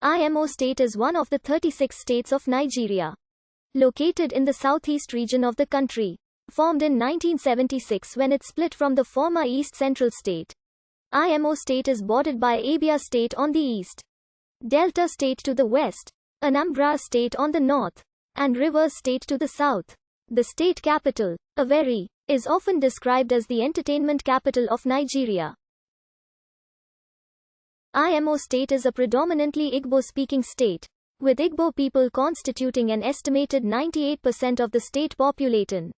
Imo State is one of the 36 states of Nigeria. Located in the southeast region of the country. Formed in 1976 when it split from the former East Central State. Imo State is bordered by Abia State on the east, Delta State to the west, Anambra State on the north, and Rivers State to the south. The state capital, Owerri, is often described as the entertainment capital of Nigeria. Imo State is a predominantly Igbo-speaking state, with Igbo people constituting an estimated 98% of the state population.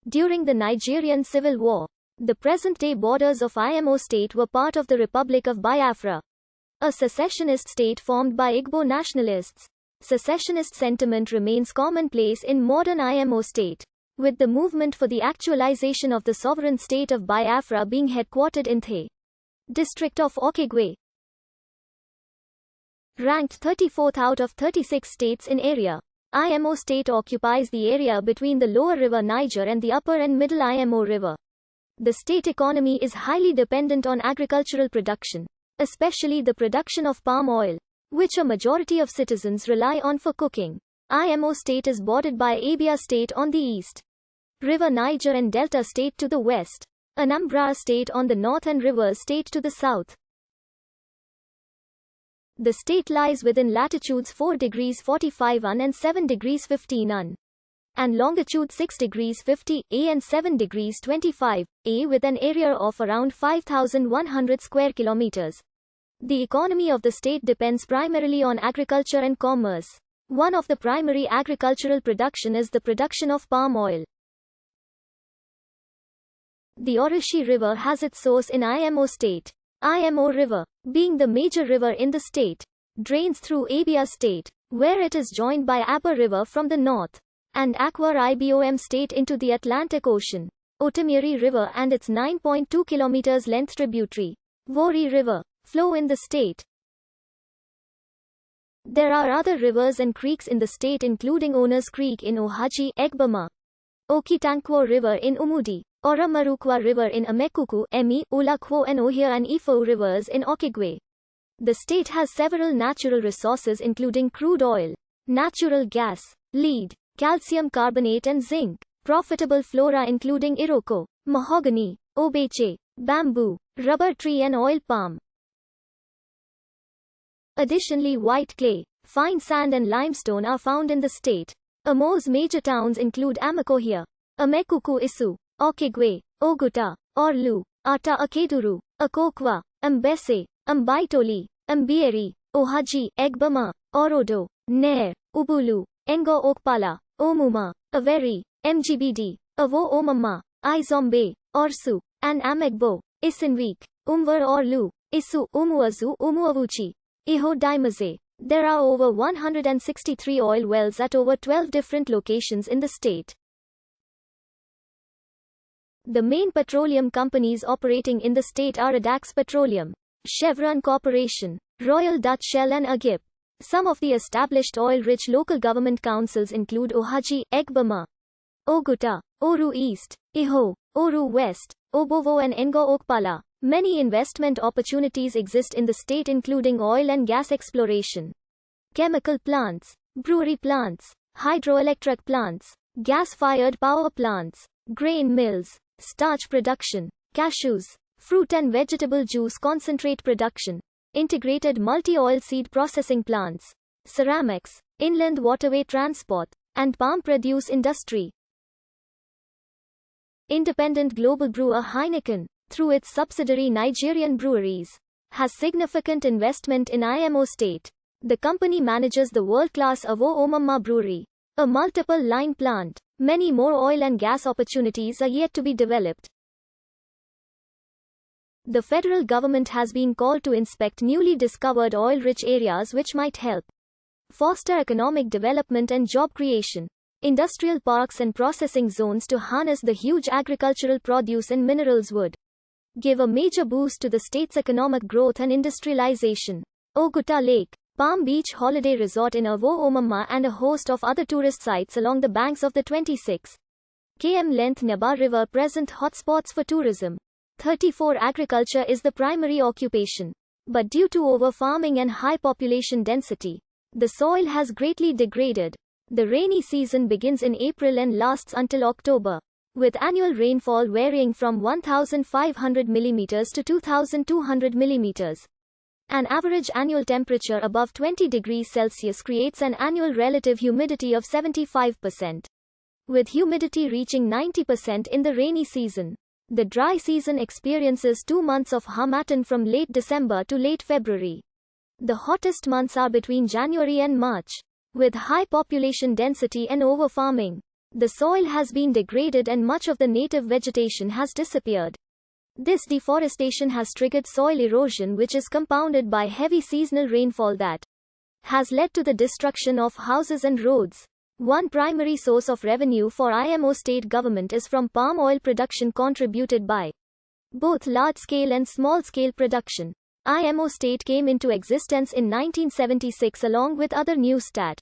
During the Nigerian Civil War, the present-day borders of Imo State were part of the Republic of Biafra, a secessionist state formed by Igbo nationalists. Secessionist sentiment remains commonplace in modern Imo State, with the movement for the actualization of the sovereign state of Biafra being headquartered in the district of Okigwe. Ranked 34th out of 36 states in area, Imo State occupies the area between the lower river Niger and the upper and middle Imo River. The state economy is highly dependent on agricultural production, especially the production of palm oil, which a majority of citizens rely on for cooking. Imo State is bordered by Abia State on the east, River Niger and Delta State to the west, Anambra State on the north and Rivers State to the south. The state lies within latitudes 4 degrees 45 UN and 7 degrees 15 UN, and longitude 6 degrees 50 A and 7 degrees 25 A with an area of around 5,100 square kilometers. The economy of the state depends primarily on agriculture and commerce. One of the primary agricultural production is the production of palm oil. The Orushi River has its source in Imo State. Imo River, being the major river in the state, drains through Abia State, where it is joined by Aba River from the north, and Akwa Ibom State into the Atlantic Ocean. Otimiri River and its 9.2 km length tributary, Wori River, flow in the state. There are other rivers and creeks in the state including Owners Creek in Ohaji, Egbama, Okitankwo River in Umudi, Oramarukwa River in Amekuku, Emi, Olakwo and Ohia and Ifo rivers in Okigwe. The state has several natural resources including crude oil, natural gas, lead, calcium carbonate and zinc. Profitable flora including Iroko, mahogany, obeche, bamboo, rubber tree and oil palm. Additionally, white clay, fine sand and limestone are found in the state. Imo's major towns include Amakohia, Amekuku Isu, Okigwe, Oguta, Orlu, Ata Akeduru, Akokwa, Mbese, Mbaitoli, Mbieri, Ohaji, Egbama, Orodo, Nair, Ubulu, Engo Okpala, Omuma, Owerri, Mgbd, Avo Omama, Izombe, Orsu, and Amegbo, Isinweek, Umvar Orlu, Isu, Umuazu, Umuavuchi, Iho Daimaze. There are over 163 oil wells at over 12 different locations in the state. The main petroleum companies operating in the state are Adax Petroleum, Chevron Corporation, Royal Dutch Shell and Agip. Some of the established oil-rich local government councils include Ohaji, Egbama, Oguta, Oru East, Iho, Oru West, Obovo and Engo Okpala. Many investment opportunities exist in the state including oil and gas exploration, chemical plants, brewery plants, hydroelectric plants, gas-fired power plants, grain mills, starch production, cashews, fruit and vegetable juice concentrate production, integrated multi-oilseed processing plants, ceramics, inland waterway transport, and palm produce industry. Independent global brewer Heineken, through its subsidiary Nigerian Breweries, has significant investment in Imo State. The company manages the world-class Avo Omama Brewery, a multiple-line plant. Many more oil and gas opportunities are yet to be developed. The federal government has been called to inspect newly discovered oil-rich areas which might help foster economic development and job creation. Industrial parks and processing zones to harness the huge agricultural produce and minerals would give a major boost to the state's economic growth and industrialization. Oguta Lake, Palm Beach Holiday Resort in Avo Omama and a host of other tourist sites along the banks of the 26 km length Neba River present hotspots for tourism. 34 Agriculture is the primary occupation. But due to over-farming and high population density, the soil has greatly degraded. The rainy season begins in April and lasts until October, with annual rainfall varying from 1,500 mm to 2,200 mm. An average annual temperature above 20 degrees Celsius creates an annual relative humidity of 75%, with humidity reaching 90% in the rainy season. The dry season experiences 2 months of harmattan from late December to late February. The hottest months are between January and March. With high population density and over-farming, the soil has been degraded and much of the native vegetation has disappeared. This deforestation has triggered soil erosion, which is compounded by heavy seasonal rainfall that has led to the destruction of houses and roads. One primary source of revenue for Imo State government is from palm oil production contributed by both large-scale and small-scale production. Imo State came into existence in 1976 along with other new state